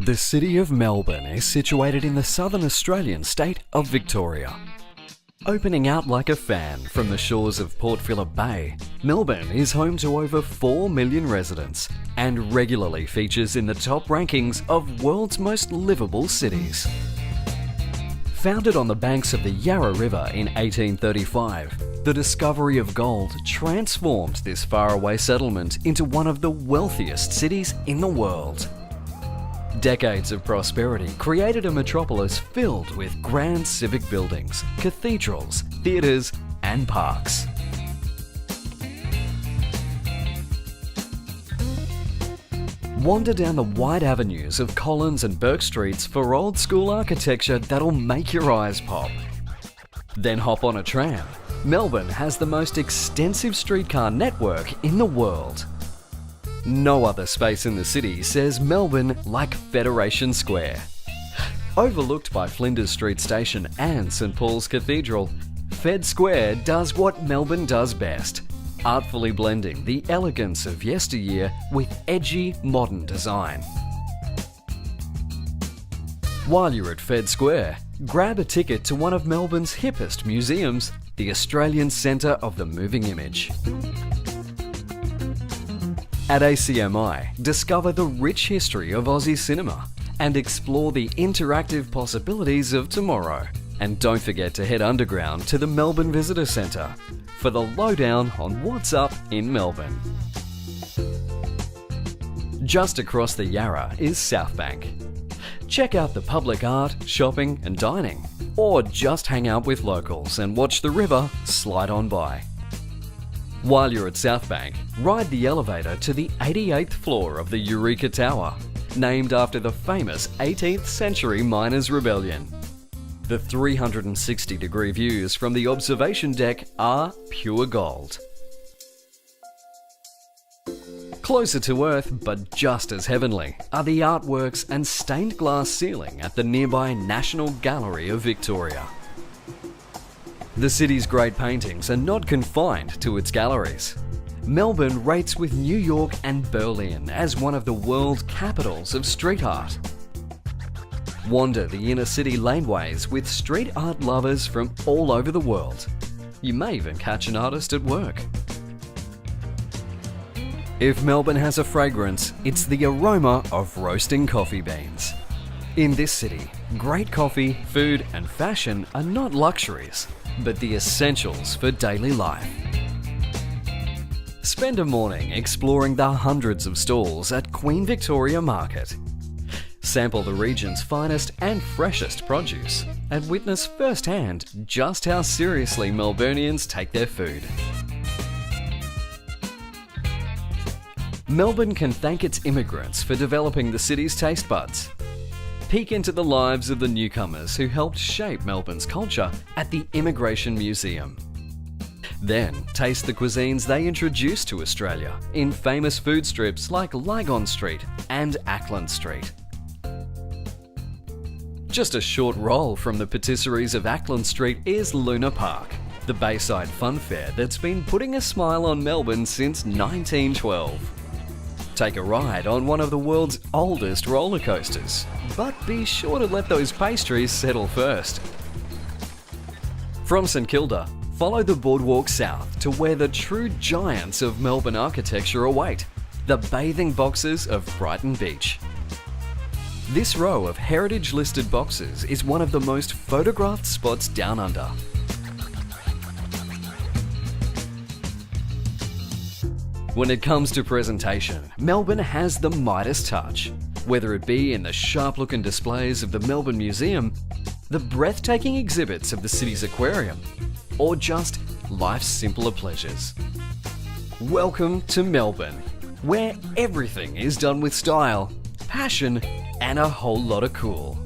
The city of Melbourne is situated in the southern Australian state of Victoria. Opening out like a fan from the shores of Port Phillip Bay, Melbourne is home to over 4 million residents and regularly features in the top rankings of world's most livable cities. Founded on the banks of the Yarra River in 1835, the discovery of gold transformed this faraway settlement into one of the wealthiest cities in the world. Decades of prosperity created a metropolis filled with grand civic buildings, cathedrals, theatres and parks. Wander down the wide avenues of Collins and Burke Streets for old school architecture that'll make your eyes pop. Then hop on a tram. Melbourne has the most extensive streetcar network in the world. No other space in the city says Melbourne like Federation Square. Overlooked by Flinders Street Station and St Paul's Cathedral, Fed Square does what Melbourne does best, artfully blending the elegance of yesteryear with edgy modern design. While you're at Fed Square, grab a ticket to one of Melbourne's hippest museums, the Australian Centre of the Moving Image. At ACMI, discover the rich history of Aussie cinema and explore the interactive possibilities of tomorrow. And don't forget to head underground to the Melbourne Visitor Centre for the lowdown on what's up in Melbourne. Just across the Yarra is Southbank. Check out the public art, shopping and dining, or just hang out with locals and watch the river slide on by. While you're at Southbank, ride the elevator to the 88th floor of the Eureka Tower, named after the famous 18th century miners' rebellion. The 360-degree views from the observation deck are pure gold. Closer to Earth, but just as heavenly, are the artworks and stained glass ceiling at the nearby National Gallery of Victoria. The city's great paintings are not confined to its galleries. Melbourne rates with New York and Berlin as one of the world capitals of street art. Wander the inner city laneways with street art lovers from all over the world. You may even catch an artist at work. If Melbourne has a fragrance, it's the aroma of roasting coffee beans. In this city, great coffee, food and fashion are not luxuries, but the essentials for daily life. Spend a morning exploring the hundreds of stalls at Queen Victoria Market. Sample the region's finest and freshest produce and witness firsthand just how seriously Melburnians take their food. Melbourne can thank its immigrants for developing the city's taste buds. Peek into the lives of the newcomers who helped shape Melbourne's culture at the Immigration Museum. Then, taste the cuisines they introduced to Australia in famous food strips like Lygon Street and Ackland Street. Just a short roll from the patisseries of Ackland Street is Luna Park, the Bayside fun fair that's been putting a smile on Melbourne since 1912. Take a ride on one of the world's oldest roller coasters, but be sure to let those pastries settle first. From St Kilda, follow the boardwalk south to where the true giants of Melbourne architecture await, the bathing boxes of Brighton Beach. This row of heritage-listed boxes is one of the most photographed spots down under. When it comes to presentation, Melbourne has the Midas touch. Whether it be in the sharp-looking displays of the Melbourne Museum, the breathtaking exhibits of the city's aquarium, or just life's simpler pleasures. Welcome to Melbourne, where everything is done with style, passion, and a whole lot of cool.